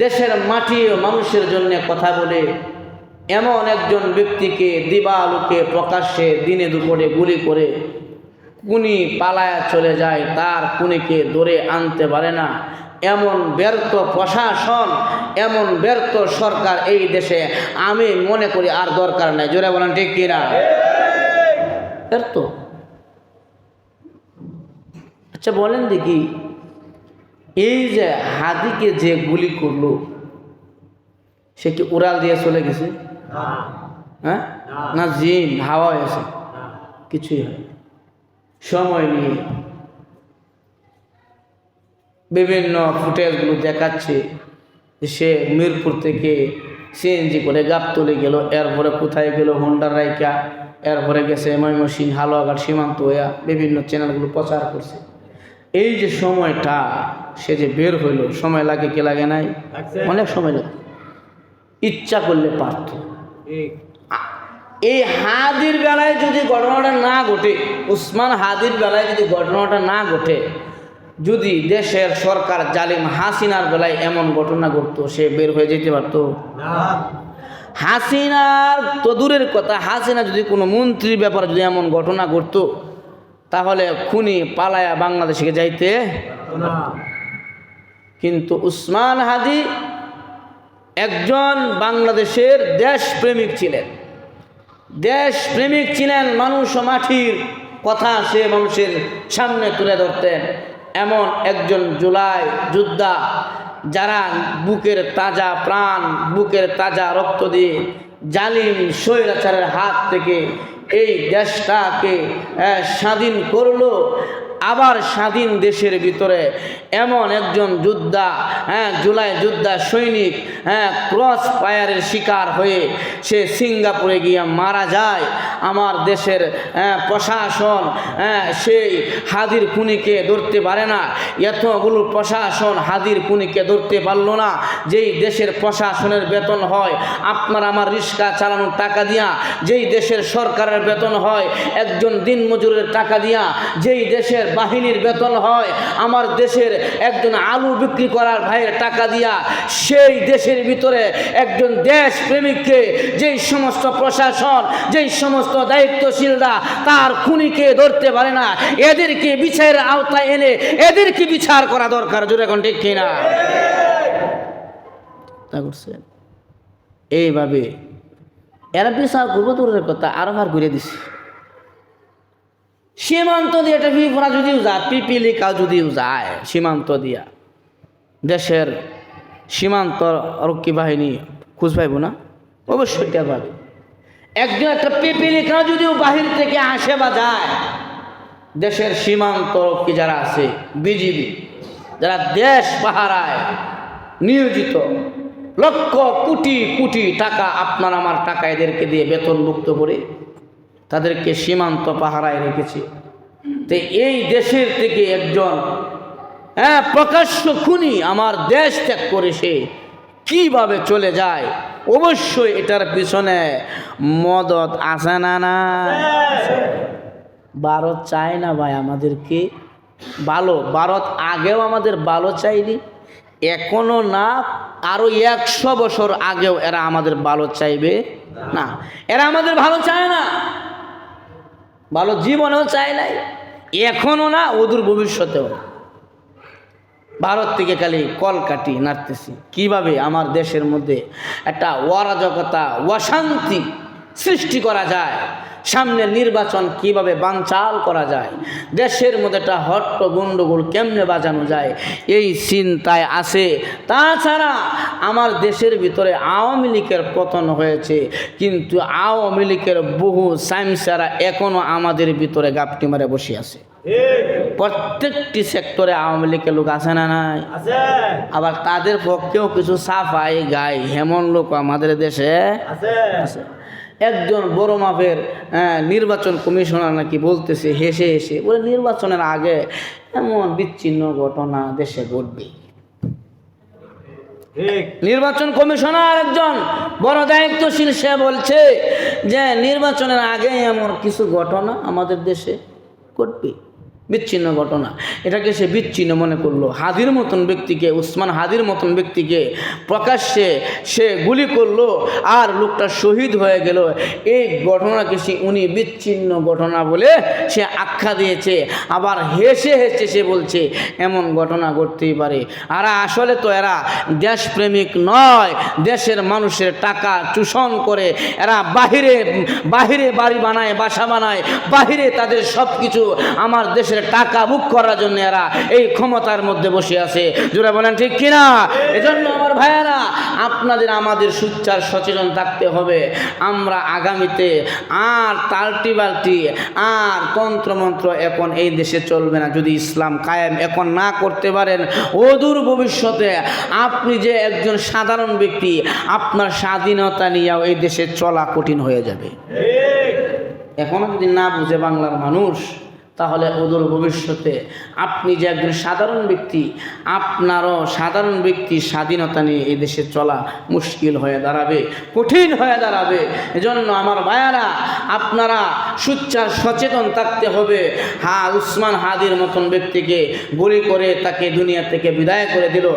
দেশের মাটি ও মানুষের জন্য কথা বলে, এমন একজন ব্যক্তিকে দিবালোকে প্রকাশ্যে দিনে দুপুরে গুলি করে খুনি পালায়া চলে যায়, তার খুনিকে ধরে আনতে পারে না। এমন ব্যর্থ প্রশাসন, এমন ব্যর্থ সরকার এই দেশে আমি মনে করি আর দরকার নাই। জোরে বলেন ঠিক কিনা? ব্যর্থ। আচ্ছা বলেন দেখি, এই যে হাদিকে যে গুলি করলো, সে কি উড়াল দিয়ে চলে গেছে? হ্যাঁ, না জিন হাওয়া হয়েছে? কিছুই হয়। সময় নিয়ে বিভিন্ন ফুটেজগুলো দেখাচ্ছে, সে মিরপুর থেকে সিএনজি করে গাবতলী গেল, এরপরে কোথায় গেল হোন্ডার রাইকা, এরপরে গেছে ময়মনসিংহ হালুয়াঘাট সীমান্ত হইয়া, বিভিন্ন চ্যানেলগুলো প্রচার করছে। এই যে সময়টা সে যে বের হইল, সময় লাগে কি লাগে নাই? অনেক সময় লাগে। ইচ্ছা করলে পারত। এই হাদির বেলায় যদি ঘটনাটা না ঘটে, উসমান হাদির বেলায় যদি ঘটনাটা না ঘটে, যদি দেশের সরকার জালিম হাসিনার বেলায় এমন ঘটনা ঘটতো, সে বের হয়ে যেতে পারত না। হাসিনার তো দূরের কথা, হাসিনা যদি কোনো মন্ত্রীর ব্যাপারে যদি এমন ঘটনা ঘটতো, তাহলে খুনি পালায়া বাংলাদেশে যাইতে না। কিন্তু উসমান হাদি একজন বাংলাদেশের দেশপ্রেমিক ছিলেন, দেশপ্রেমিক ছিলেন। মানুষ ও মাটির কথা সে মানুষের সামনে তুলে ধরতেন। এমন একজন জুলাই যোদ্ধা, যারা বুকের তাজা প্রাণ, বুকের তাজা রক্ত দিয়ে জালিম স্বৈরাচারের হাত থেকে এই দেশটাকে স্বাধীন করলো। আবার স্বাধীন দেশের ভিতরে এমন একজন যোদ্ধা, জুলাই যোদ্ধা সৈনিক ক্রস ফায়ারের শিকার হয়ে সে সিঙ্গাপুরে গিয়ে মারা যায়। আমার দেশের প্রশাসন সেই হাদির খুনিকে ধরতে পারে না। এতগুলো প্রশাসন হাদির খুনিকে ধরতে পারলো না। যেই দেশের প্রশাসনের বেতন হয় আপনার আমার রিক্সা চালানোর টাকা দিয়া, যেই দেশের সরকারের বেতন হয় একজন দিনমজুরের টাকা দিয়া, যেই দেশের বাহিনীর বেতন হয় আমার দেশের একজন আলু বিক্রি করার ভাইয়ের টাকা দিয়া, সেই দেশের ভিতরে একজন দেশ প্রেমিককে যেই সমস্ত প্রশাসন, যেই সমস্ত দায়িত্বশীলরা তার খুনিকে ধরতে পারে না, এদেরকে বিচারের আওতায় এনে এদেরকে বিচার করা দরকার। জোরে এখন ঠিক কিনা? তা করছেন এইভাবে এরা বিচার করবো দূরের কথা, আরো ভার ঘুরে দিছে। সীমান্ত দিয়ে একটা ফিফরা যদিও যায়, পিপিলিকা যদিও যায় সীমান্ত দিয়া, দেশের সীমান্ত রক্ষী বাহিনী খোঁজ পাইব না? অবশ্যই টের পাবে। একজন একটা পিপিলিকা যদিও বাহির থেকে আসে বা যায়, দেশের সীমান্তরক্ষী যারা আছে, বিজিবি, যারা দেশ পাহারায় নিয়োজিত, লক্ষ কোটি কোটি টাকা আপনার আমার টাকা এদেরকে দিয়ে বেতনভুক্ত করে তাদেরকে সীমান্ত পাহারায় রেখেছি। তো এই দেশের থেকে একজন প্রকাশ্য খুনি আমার দেশ ত্যাগ করে সে কিভাবে চলে যায়, অবশ্যই এটার পিছনে মদত আছে না? না, ভারত চায় না ভাই আমাদেরকে ভালো। ভারত আগেও আমাদের ভালো চাইনি, এখনো না, আরো 100 বছর আগেও এরা আমাদের ভালো চাইবে না। এরা আমাদের ভালো চায় না, ভালো জীবনেও চায় নাই, এখনো না, অদূর ভবিষ্যতেও। ভারত থেকে খালি কলকাঠি নাড়তেছি কিভাবে আমার দেশের মধ্যে একটা অরাজকতা, অশান্তি সৃষ্টি করা যায়, সামনে নির্বাচন কিভাবে বানচাল করা যায়, দেশের মধ্যে একটা হট্ট গন্ডগোল কেমনে বাজানো যায়, এই চিন্তায় আছে। তাছাড়া আমার দেশের ভিতরে আওয়ামী লীগের পতন হয়েছে, কিন্তু আওয়ামী লীগের বহু সাইমসারা এখনো আমাদের ভিতরে গাপটি মারে বসে আছে। প্রত্যেকটি সেক্টরে আওয়ামী লীগের লোক আছে না নাই? আবার তাদের পক্ষেও কিছু সাফাই গায় হেমন লোক আমাদের দেশে আছে। একজন বড় মাপের নির্বাচন কমিশনার নাকি বলতেছে হেসে হেসে, বলে নির্বাচনের আগে এমন বিচ্ছিন্ন ঘটনা দেশে ঘটবে। নির্বাচন কমিশনার একজন বড় দায়িত্বশীল, সে বলছে যে নির্বাচনের আগে এমন কিছু ঘটনা আমাদের দেশে ঘটবে, বিচ্ছিন্ন ঘটনা। এটাকে সে বিচ্ছিন্ন মনে করলো। হাদির মতন ব্যক্তিকে, উসমান হাদির মতন ব্যক্তিকে প্রকাশ্যে সে গুলি করলো আর লোকটা শহীদ হয়ে গেল। এই ঘটনাকে উনি বিচ্ছিন্ন ঘটনা বলে সে আখ্যা দিয়েছে। আবার হেসে হেসে সে বলছে এমন ঘটনা ঘটতেই পারে। আর আসলে তো এরা দেশপ্রেমিক নয়, দেশের মানুষের টাকা চূষণ করে এরা বাহিরে বাহিরে বাড়ি বানায়, বাসা বানায়, বাহিরে তাদের সব কিছু আমার দেশের টাকা বুক করার জন্য এরা এই ক্ষমতার মধ্যে বসে আছে। জোরে বলেন ঠিক কিনা? এজন্য আমার ভাইয়েরা, আপনাদের আমাদের সুচ্চার সচেতন থাকতে হবে। আমরা আগামীতে আর তাল্টি বাল্টি আর তন্ত্রমন্ত্র এখন এই দেশে চলবে না। যদি ইসলাম কায়েম এখন না করতে পারেন, অদূর ভবিষ্যতে আপনি যে একজন সাধারণ ব্যক্তি, আপনার স্বাধীনতা নিয়েও এই দেশে চলা কঠিন হয়ে যাবে। এখনো যদি না বুঝে বাংলার মানুষ, তাহলে অদূর ভবিষ্যতে আপনি যে একজন সাধারণ ব্যক্তি, আপনারও সাধারণ ব্যক্তির স্বাধীনতা নিয়ে এই দেশে চলা মুশকিল হয়ে দাঁড়াবে, কঠিন হয়ে দাঁড়াবে। এজন্য আমার ভাইয়ারা, আপনারা সুচ্চার সচেতন থাকতে হবে। উসমান হাদির মতন ব্যক্তিকে গুলি করে তাকে দুনিয়া থেকে বিদায় করে দিল,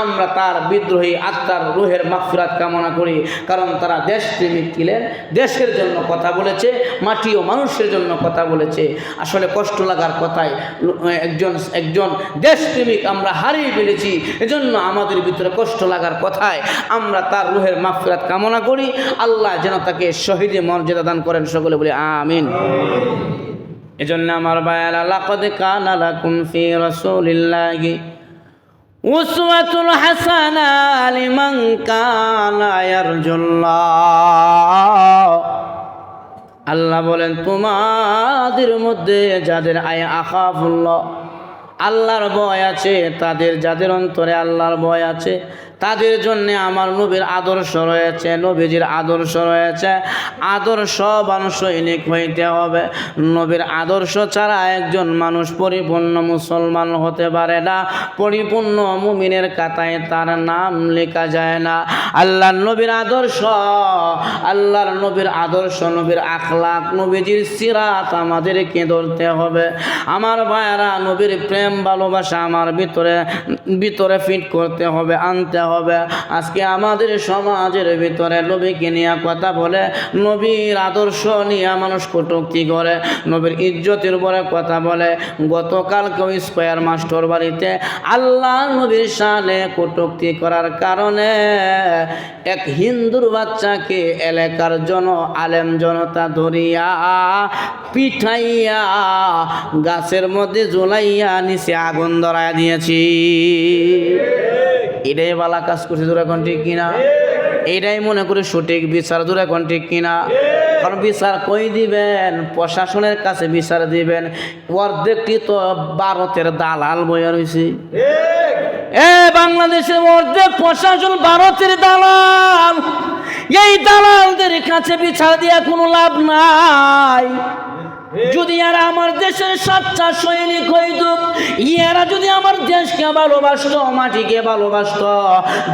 আমরা তার বিদ্রোহী আত্মার রুহের মাগফিরাত কামনা করি। কারণ তারা দেশপ্রেমিক ছিলেন, দেশের জন্য কথা বলেছে, মাটি ও মানুষের জন্য কথা বলেছে। আসলে কষ্ট লাগার কথায় একজন দেশপ্রেমিক আমরা হারিয়ে ফেলেছি। এজন্য আমাদের ভিতরে কষ্ট লাগার কথায় আমরা তার রুহের মাগফিরাত কামনা করি। আল্লাহ যেন তাকে শহীদে মর্যাদা দান করেন, সকলে বলি আমিন। এজন্য আমার ভাইয়ারা, লাকাদ কানা লাকুম ফি রাসূলিল্লাহি উসওয়াতুন হাসানাহ লিমান কানা ইয়ারজুল্লাহ। আল্লাহ বলেন, তোমাদের মধ্যে যাদের আখাফুল্লাহ, আল্লাহর ভয় আছে, তাদের যাদের অন্তরে আল্লাহর ভয় আছে, তাদের জন্য আমার নবীর আদর্শ রয়েছে, নবীজির আদর্শ রয়েছে। আদর্শ সৈনিক হইতে হবে। নবীর আদর্শ ছাড়া একজন মানুষ পরিপূর্ণ মুসলমান হতে পারে না, পরিপূর্ণ মুমিনের খাতায় তার নাম লেখা যায় না। আল্লাহর নবীর আদর্শ, আল্লাহর নবীর আদর্শ, নবীর আখলাক, নবীজির সিরাত আমাদেরকে ধরতে হবে। আমার ভাইয়েরা, নবীর প্রেম ভালোবাসা আমার ভিতরে ফিট করতে হবে, আনতে হবে। আজকে আমাদের সমাজের ভিতরে নবীকে নিয়ে কথা বলে, নবীর আদর্শ নিয়ে মানুষ কটূক্তি করে, নবীর ইজ্জতের উপরে কথা বলে। গতকালকে স্কয়ার মাস্টার বাড়িতে আল্লাহ নবীর শানে কটূক্তি করার কারণে এক হিন্দুর বাচ্চাকে এলাকার আলেম জনতা ধরিয়া পিঠাইয়া গাছের মধ্যে ঝুলাইয়া নিচে আগুন ধরাইয়া দিয়েছি। এটাই বালা কাজ করছে, জোরে কোন ঠিক কিনা? এইটাই মনে করে সঠিক বিচার, জোরে কোন ঠিক কিনা? কারণ বিচার কই দিবেন? প্রশাসনের কাছে বিচার দিবেন। অর্ধেকটি তো ভারতের দালাল বইয়া রয়েছে। বাংলাদেশের অর্ধেক প্রশাসন ভারতের দালাল। এই দালালদের কাছে বিচার দিয়া কোনো লাভ নাই। যদি এরা আমার দেশের সচ্চা সৈনিক হইত, এরা যদি আমার দেশকে ভালোবাসত, মাটিকে ভালোবাসত,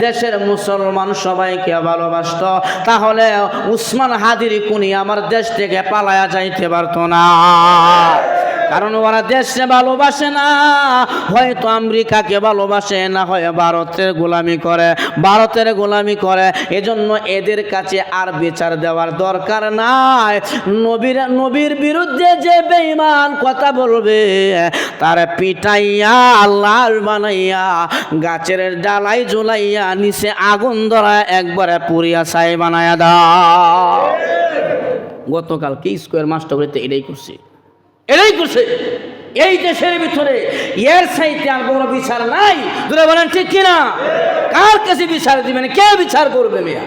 দেশের মুসলমান সবাইকে ভালোবাসত, তাহলে উসমান হাদির কুনি আমার দেশ থেকে পালায়া যাইতে পারত না। কারণ ওরা দেশে ভালোবাসে না, হয়তো আমেরিকাকে ভালোবাসে, না হয় ভারতের গোলামি করে, ভারতের গোলামি করে। এজন্য এদের কাছে আর বিচার দেওয়ার দরকার নাই। নবীর বিরুদ্ধে যে বেঈমান কথা বলবে তার পিটাইয়া লাশ বানাইয়া গাছের ডালাই ঝুলাইয়া নিচে আগুন ধরা একবারে পুরিয়া ছাই বানাইয়া দাও। গতকাল কি স্কোয়ার মাস্টারবাড়িতে এটাই করছে। এই দেশের ভিতরে এর চাইতে আর বড় বিচার নাই। দুরা বলেন ঠিক কিনা? কার কাছে বিচার দিবেন? কে বিচার করবে? মিয়া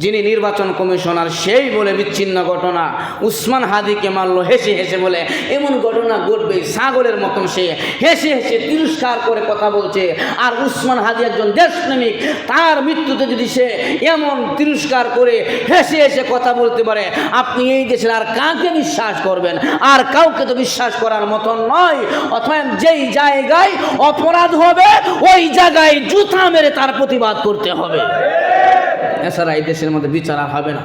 যিনি নির্বাচন কমিশনার সেই বলে বিচ্ছিন্ন ঘটনা, উসমান হাদিকে মারলো হেসে হেসে বলে এমন ঘটনা ঘটবে, ছাগলের মতন সে হেসে হেসে তিরস্কার করে কথা বলছে। আর উসমান হাদি একজন দেশপ্রেমিক, তার মৃত্যুতে যদি সে এমন তিরস্কার করে হেসে হেসে কথা বলতে পারে, আপনি এই দেশের আর কাকে বিশ্বাস করবেন? আর কাউকে তো বিশ্বাস করার মতন নয়। অথবা যেই জায়গায় অপরাধ হবে ওই জায়গায় জুতা মেরে তার প্রতিবাদ করতে হবে। এছাড়া এই দেশের মধ্যে বিচার হবে না।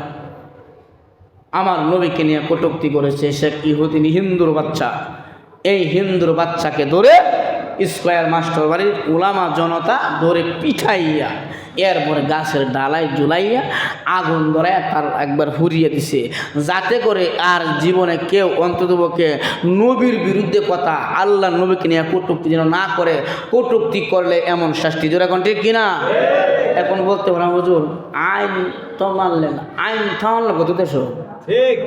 আমার নবীকে নিয়ে কটূক্তি করেছে শেখ ইহুদি হিন্দুর বাচ্চা। এই হিন্দুর বাচ্চাকে ধরে স্কয়ার মাস্টার বাড়ির উলামা জনতা ধরে পিঠাইয়া এরপরে গাছের ডালায় ঝুলাইয়া আগুন ধরায় তার একবার হুরিয়ে দিছে, যাতে করে আর জীবনে কেউ অন্ততপক্ষে নবীর বিরুদ্ধে কথা, আল্লাহ নবীকে নিয়ে কটূক্তি যেন না করে। কটূক্তি করলে এমন শাস্তি। জোর এখন ঠিক কিনা? এখন বলতে পারেন হুজুর আইন তো মানলেন না, আইন থামান লাগবে তো দেশ। ঠিক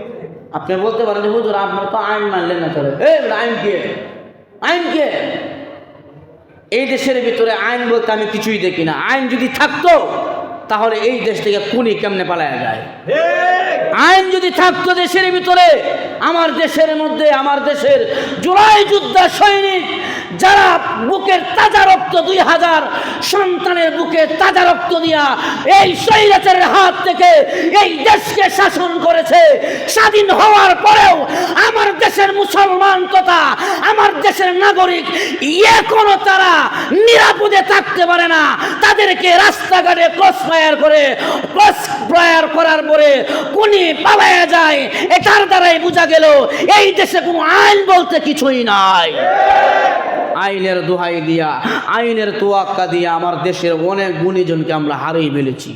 আপনি বলতে পারেন যে হুজুর আপনার তো আইন মানলেন না, চলে আইন কে? এই দেশের ভিতরে আইন বলতে আমি কিছুই দেখি না। আইন যদি থাকতো তাহলে এই দেশ থেকে খুনি কেমনে পালায়া যায়? আইন যদি থাকতো দেশের ভিতরে, আমার দেশের মধ্যে, আমার দেশের জুলাই যোদ্ধা সৈনিক যারা বুকের তাজা রক্ত, 2000 সন্তানের বুকে তাজা রক্ত দিয়া এই স্বৈরাচারের হাত থেকে এই দেশকে শাসন করেছে, স্বাধীন হওয়ার পরেও আমার দেশের মুসলমান তথা আমার দেশের নাগরিক এখনো তারা নিরাপদে থাকতে পারে না। তাদেরকে রাস্তাঘাটে ক্রস ফায়ার করার পরে কোনি পালায়া যায়। এটার দ্বারাই বোঝা গেল এই দেশে কোনো আইন বলতে কিছুই নাই। আইনের দোহাই দিয়া, আইনের তোয়াক্কা দিয়া আমার দেশের অনেক গুণীজনকে আমরা হারিয়ে ফেলেছি।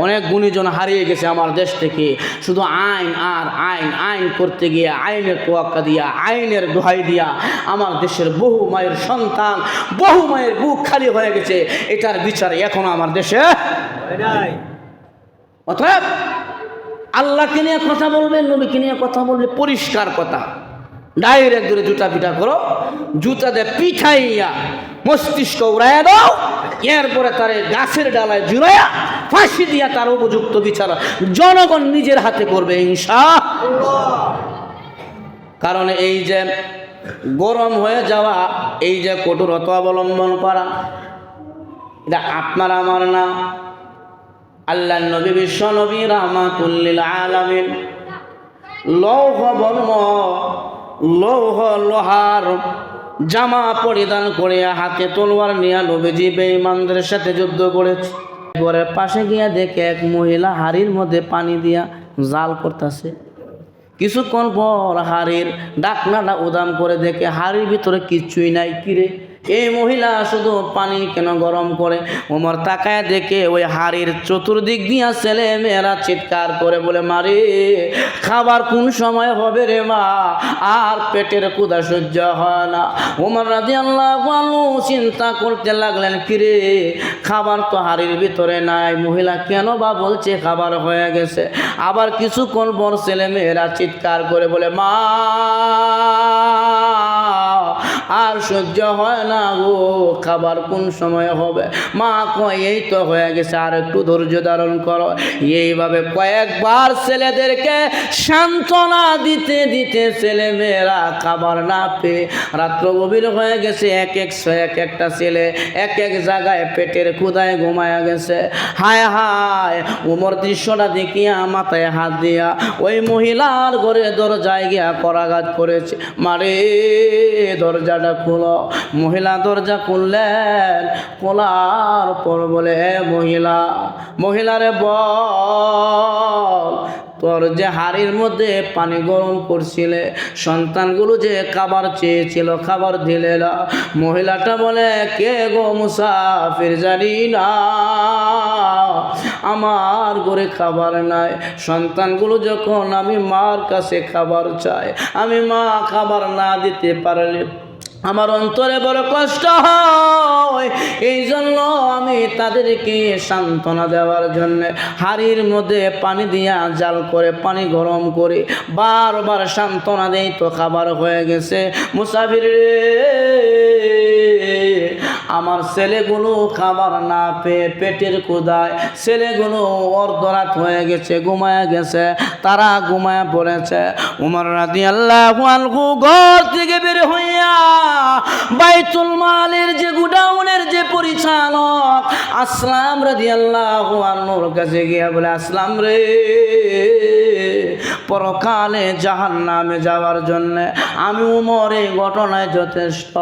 অনেক গুণীজন হারিয়ে গেছে আমার দেশ থেকে। শুধু আইন আর আইন, আইন করতে গিয়ে আইনের তোয়াক্কা দিয়া, আইনের দোহাই দিয়া আমার দেশের বহু মায়ের সন্তান, বহু মায়ের বুক খালি হয়ে গেছে। এটার বিচার এখনো আমার দেশে নাই। অতএব আল্লাহকে নিয়ে কথা বলবে, নবীকে নিয়ে কথা বলবে, পরিষ্কার কথা, ডাইরেক্ট ধরে জুতা পিঠা করো, জুতা দিয়ে পিঠাইয়া মস্তিষ্ক উড়াইয়া দাও, এরপরে তার গাছের ডালায় ঝুলাইয়া ফাঁসি দিয়া তার উপযুক্ত বিচার জনগণ নিজের হাতে করবে ইনশাআল্লাহ। কারণ এই যে গরম হয়ে যাওয়া, এই যে কঠোরতা অবলম্বন করা, এটা আপনার আমার না, আল্লাহ নবী বিশ্ব নবী রাহমাতুল লিল আলামিন লৌহ বর্ম, লৌহ লোহার জামা পরিধান করে হাতে তলোয়ার নিয়ে নবীজি বেঈমানদের সাথে যুদ্ধ করেছে। ঘরের পাশে গিয়া দেখে এক মহিলা হাড়ির মধ্যে পানি দিয়া জাল করতেছে। কিছুক্ষণ পর হাড়ির ডাকনাটা উদাম করে দেখে হাড়ির ভিতরে কিছুই নাই। কিরে, এই মহিলা শুধু পানি কেন গরম করে? ওমর তাকায় দেখে ওই হাড়ির চতুর্দিক দিয়া ছেলে মেয়েরা চিৎকার করে বলে, মারে খাবার কোন সময় হবে রে মা, আর পেটের ক্ষুধা সহ্য হয় না। ওমর রাদিয়াল্লাহু আনহু চিন্তা করতে লাগলেন, কিরে খাবার তো হাড়ির ভিতরে নাই, মহিলা কেন বা বলছে খাবার হয়ে গেছে? আবার কিছুক্ষণ পর ছেলে মেয়েরা চিৎকার করে বলে, মা আর সহ্য হয় না গো, খাবার কোন সময় হবে। মা কয় এই তো হয়ে গেছে, আর একটু ধৈর্য ধারণ করো। এইভাবে কয়েকবার ছেলেদেরকে সান্ত্বনা দিতে দিতে ছেলে মেয়েরা খাবার না পেয়ে রাত্র গভীর হয়ে গেছে। এক একটা ছেলে এক এক জায়গায় পেটের ক্ষুধায় ঘুমায়া গেছে। হায় হায়, উমর দৃশ্যটা দেখিয়া মাথায় হাত দিয়া ওই মহিলার ঘরে দরজায় গিয়া করাঘাত করেছে। মারে দরজাটা খুলো। মহিলা দরজা খুললেন। খোলার পর বলে, হে মহিলারে বল, তোর যে হাড়ির মধ্যে পানি গরম করছিলে, সন্তানগুলো যে খাবার চেয়েছিল খাবার দিলে না। মহিলাটা বলে, কে গো মুসাফির, জানি না, আমার ঘরে খাবার নাই। সন্তানগুলো যখন আমি মার কাছে খাবার চাই, আমি মা খাবার না দিতে পারলে আমার অন্তরে বড় কষ্ট হয়। এই জন্য আমি তাদেরকে সান্ত্বনা দেওয়ার জন্য হাড়ির মধ্যে পানি দিয়া জাল করে পানি গরম করে বারবার সান্ত্বনা দেই, তো খাবার হয়ে গেছে। মুসাফির রে, আমার ছেলেগুলো খাবার না পেয়ে পেটের ক্ষুধায় ছেলেগুলো অর্ধরাত হয়ে গেছে, ঘুমায়া গেছে, তারা ঘুমায়া পড়েছে। উমর রাদিয়াল্লাহু আনহু ঘর থেকে বের হইয়া বাইতুল মালের যে গুডাউনের যে পরিচালক আসলাম রাদিয়াল্লাহু আনহুর কাছে গিয়া বলে, আসলাম রে, পরকালে জাহান্নামে যাওয়ার জন্য আমি উমর এই ঘটনায় যথেষ্ট।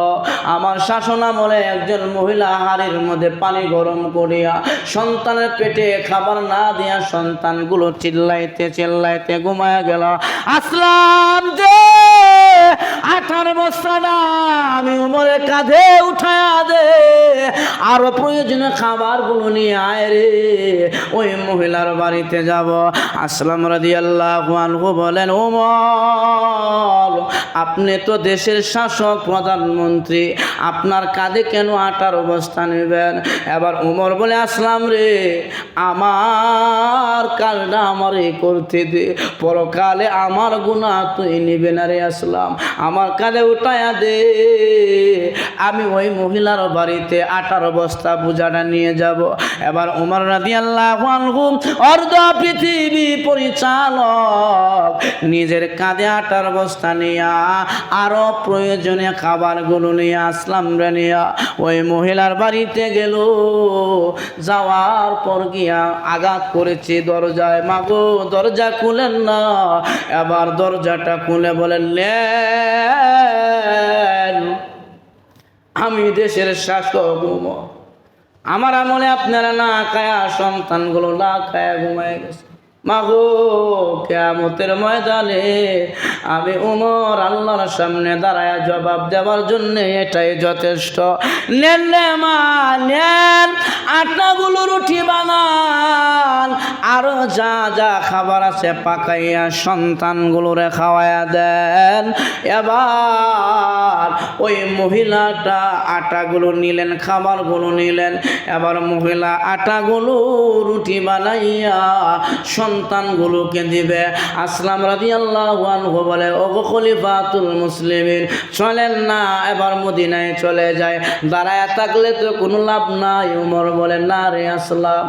আমার শাসনামলে একজন মহিলা হাড়ির মধ্যে পানি গরম করিয়া সন্তানের পেটে খাবার না দিয়া সন্তানগুলো চিল্লাইতে চিল্লাইতে ঘুমায়া গেল। আসলাম যে 18 বস্তাটা আমি উমরের কাঁধে উঠায়া দে, আরো প্রয়োজনে খাবারগুলো নিয়ে আয় রে, ওই মহিলার বাড়িতে যাব। আসলাম রাদিয়াল্লাহু আনহু বলেন, ওমর, আপনি তো দেশের শাসক প্রধানমন্ত্রী, আপনার কাঁধে কেন আটার অবস্থা নেবেন? এবার উমর বলে, আসলাম রে, আমার কালটা আমারই করতে দে, পরকালে আমার গুনাহ তুই নিবে না রে আসলাম, আমার কাঁধে উঠায়া দে, আমি ওই মহিলার বাড়িতে আটার বস্তা বোঝাটা নিয়ে যাব। এবার উমর রাদিয়াল্লাহু আনহু অর্ধ পৃথিবী পরিচালক নিজের কাঁধে আটার বস্তা নিয়া আরো প্রয়োজনীয় খাবারগুলো নিয়ে আসলাম রে নিয়া ওই মহিলার বাড়িতে গেল। যাওয়ার পর গিয়া আঘাত করেছে দরজায়, মাগো দরজা খুলেন না। এবার দরজাটা খুলে বলেন, আমি দেশের শাসক উমর, আমার আমলে আপনারা না খায়া সন্তানগুলো না খায়া ঘুমায় গেছে। মাগো কিয়ামতের ময়দানে আমি উমর আল্লাহর সামনে দাঁড়ায় জবাব দেওয়ার জন্য এটাই যথেষ্ট। নেন রে মা, নেন, আটাগুলো রুটি বানান, আরো যা যা খাবার আছে পাকাইয়া সন্তানগুলোরে খাওয়াইয়া দেন। এবার ওই মহিলাটা আটাগুলো নিলেন, খাবারগুলো নিলেন। এবার মহিলা আটাগুলো রুটি বানাইয়া সন্তানগুলোকে দিবে। আসলাম রাদিয়াল্লাহু আনহু বলে, ওগো খলিফাতুল মুসলিমিন, চলেন না এবার মদিনায় চলে যায়, দাঁড়ায় থাকলে তো কোনো লাভ নাই। উমর বলে, না রে আসলাম,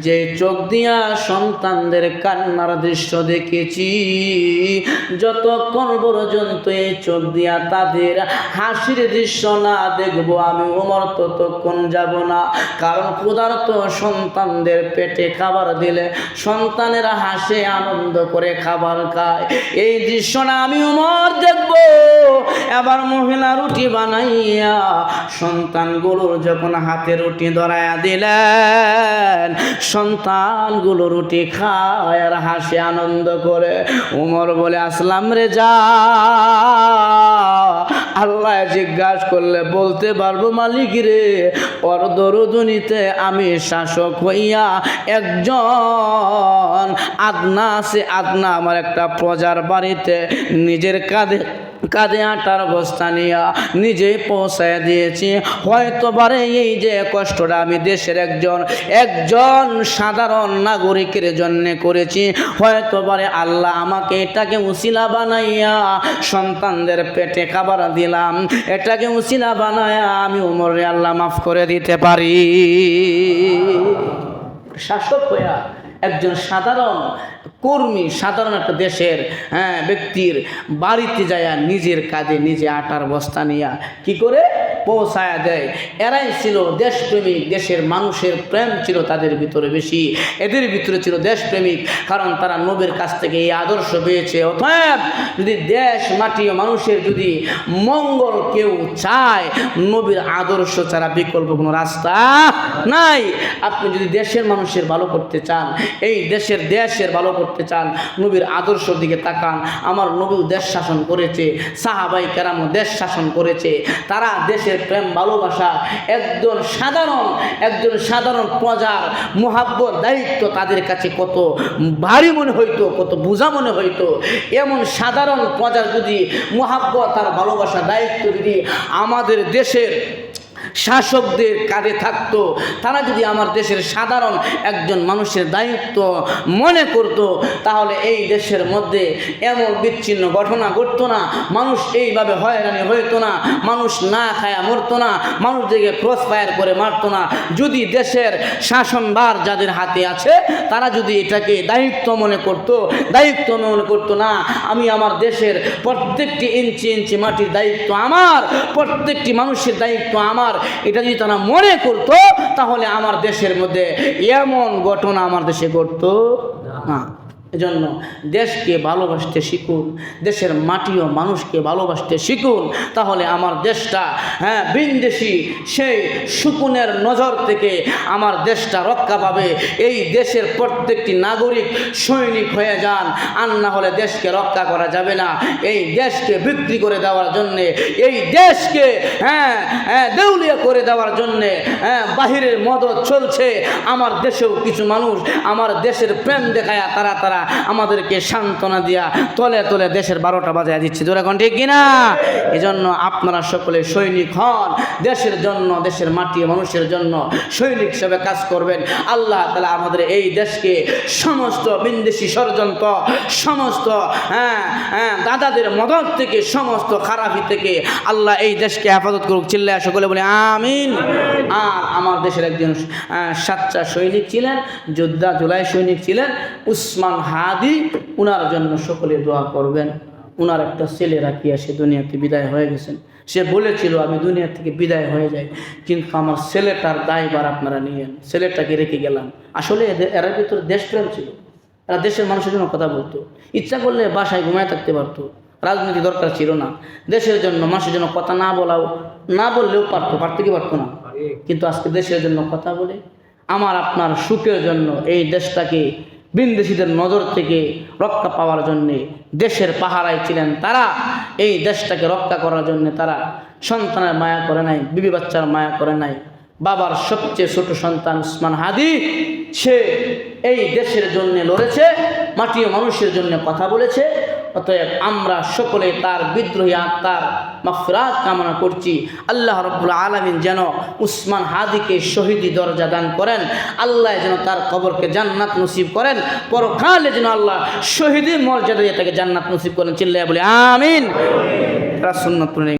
যে চোখ দিয়া সন্তানদের কান্নার দৃশ্য দেখেছি, যতক্ষণ পর্যন্ত এই চোখ দিয়া তাদের হাসির দৃশ্য না দেখবো আমি উমর ততক্ষণ যাব না। কারণ ক্ষুধার্ত সন্তানদের পেটে খাবার দিলে সন্তানেরা হাসে, আনন্দ করে খাবার খায়, এই দৃশ্যটা আমি উমর দেখব। এবার মহিলা রুটি বানাইয়া সন্তানগুলোর যখন হাতে রুটি ধরাইয়া দিলেন, সন্তানগুলো রুটি খায় আর হাসে, আনন্দ করে। উমর বলে, আসলাম রে যা, আল্লাহ জিজ্ঞাসা করলে বলতে পারবো, মালিক রে, ওর দরুদনিতে আমি শাসক হইয়া একজন আদনা আছে, আদনা আমার একটা প্রজার বাড়িতে নিজের কাঁধে কাঁধে আটার বস্তা নিয়ে নিজে পৌঁছায় দিয়েছি। হয়তো পারে এই যে কষ্টটা আমি দেশের একজন সাধারণ নাগরিকের জন্য করেছি, হয়তো পারে আল্লাহ আমাকে এটাকে উসিলা বানাইয়া সন্তানদের পেটে খাবার দিলাম, এটাকে উসিলা বানাইয়া আমি ওমরে আল্লাহ মাফ করে দিতে পারি। শাসক হইয়া একজন সাধারণ কর্মী, সাধারণ একটা দেশের ব্যক্তির বাড়িতে যায় নিজের কাঁধে নিজে আটার বস্তা নিয়ে কি করে পৌঁছায়া দেয়। এরাই ছিল দেশপ্রেমিক, দেশের মানুষের প্রেম ছিল তাদের ভিতরে বেশি, এদের ভিতরে ছিল দেশপ্রেমিক, কারণ তারা নবীর কাছ থেকে এই আদর্শ পেয়েছে। অতএব যদি দেশ মাটি ও মানুষের যদি মঙ্গল কেউ চায়, নবীর আদর্শ ছাড়া বিকল্প কোনো রাস্তা নাই। আপনি যদি দেশের মানুষের ভালো করতে চান, এই দেশের ভালো করতে চান, নবীর আদর্শের দিকে তাকান। আমার নবী দেশ শাসন করেছে, সাহাবাই কেরাম দেশ শাসন করেছে, তারা দেশের প্রেম ভালোবাসা একজন সাধারণ প্রজার মোহাব্বত দায়িত্ব তাদের কাছে কত ভারী মনে হইতো, কত বোঝা মনে হইতো। এমন সাধারণ প্রজার যদি মোহাব্বত আর ভালোবাসা দায়িত্ব যদি আমাদের দেশের শাসকদের কাঁধে থাকতো, তারা যদি আমার দেশের সাধারণ একজন মানুষের দায়িত্ব মনে করত, তাহলে এই দেশের মধ্যে এমন বিচ্ছিন্ন ঘটনা ঘটতো না, মানুষ এইভাবে হয়রানি হইতো না, মানুষ না খায়া মরতো না, মানুষ দিকে ক্রস ফায়ার করে মারতো না। যদি দেশের শাসনভার যাদের হাতে আছে তারা যদি এটাকে দায়িত্ব মনে করতো না, আমি আমার দেশের প্রত্যেকটি ইঞ্চি মাটির দায়িত্ব আমার, প্রত্যেকটি মানুষের দায়িত্ব আমার, এটা যদি তারা মনে করতো, তাহলে আমার দেশের মধ্যে এমন ঘটনা আমার দেশে ঘটতো না। এজন্য দেশকে ভালোবাসতে শিখুন, দেশের মাটি ও মানুষকে ভালোবাসতে শিখুন, তাহলে আমার দেশটা বিনদেশি সেই শকুনের নজর থেকে আমার দেশটা রক্ষা পাবে। এই দেশের প্রত্যেকটি নাগরিক সৈনিক হয়ে যান, আর না হলে দেশকে রক্ষা করা যাবে না। এই দেশকে বিক্রি করে দেওয়ার জন্যে, এই দেশকে দেউলিয়া করে দেওয়ার জন্যে বাহিরের মদত চলছে। আমার দেশেও কিছু মানুষ আমার দেশের প্রেম দেখায় তারা আমাদেরকে সান্ত্বনা দিয়া তলে তলে দেশের 12টা বাজায় দিচ্ছে। জোরে কোন ঠিক কিনা? এজন্য আপনারা সকলে সৈনিক হন, দেশের জন্য, দেশের মাটি মানুষের জন্য সৈনিক হিসেবে কাজ করবেন। আল্লাহ তাআলা আমাদের এই দেশকে সমস্ত বিন্দেশি ষড়যন্ত্র, সমস্ত দাদাদের মদত থেকে, সমস্ত খারাপি থেকে আল্লাহ এই দেশকে হেফাজত করুক। চিল্লায়া সকলে বলে আমিন। আর আমার দেশের একজন সাচ্চা সৈনিক ছিলেন, যোদ্ধা জুলাই সৈনিক ছিলেন উসমান হাদি, উনার জন্য সকলে দোয়া করবেন। উনার একটা ছেলে রাখিয়া সে দুনিয়াতে বিদায় হয়ে গেছেন। সে বলেছিল আমি দুনিয়া থেকে বিদায় হয়ে যাই, কিন্তু আমার ছেলেটার দায়ভার আপনারা নিয়েন, ছেলেটাকে রেখে গেলাম। আসলে এর ভিতরে দেশপ্রেম ছিল, এরা দেশের মানুষের জন্য কথা বলতো, ইচ্ছা করলে বাসায় ঘুমায় থাকতে পারতো, রাজনীতি দরকার ছিল না। দেশের জন্য, মানুষের জন্য কথা না বললেও পারতো কি পারতো না? কিন্তু আজকে দেশের জন্য কথা বলে, আমার আপনার সুখের জন্য, এই দেশটাকে বিনদেশীদের নজর থেকে রক্ষা পাওয়ার জন্যে দেশের পাহারায় ছিলেন তারা। এই দেশটাকে রক্ষা করার জন্য তারা সন্তানের মায়া করে নাই, বিবি বাচ্চার মায়া করে নাই। বাবার সবচেয়ে ছোট সন্তান উসমান হাদি, সে এই দেশের জন্য লড়েছে, মাটি ও মানুষের জন্য কথা বলেছে। অতএব আমরা সকলে তার বিদ্রোহী আত্মার মাগফিরাত কামনা করছি। আল্লাহ রাব্বুল আলামিন যেন উসমান হাদিকে শহীদি দরজা দান করেন, আল্লাহ যেন তার কবরকে জান্নাত নসিব করেন, পরকালে যেন আল্লাহ শহীদের মর্যাদা দিয়ে তাকে জান্নাত নসিব করেন। চিল্লায়া বলে আমিন। সুন্নাত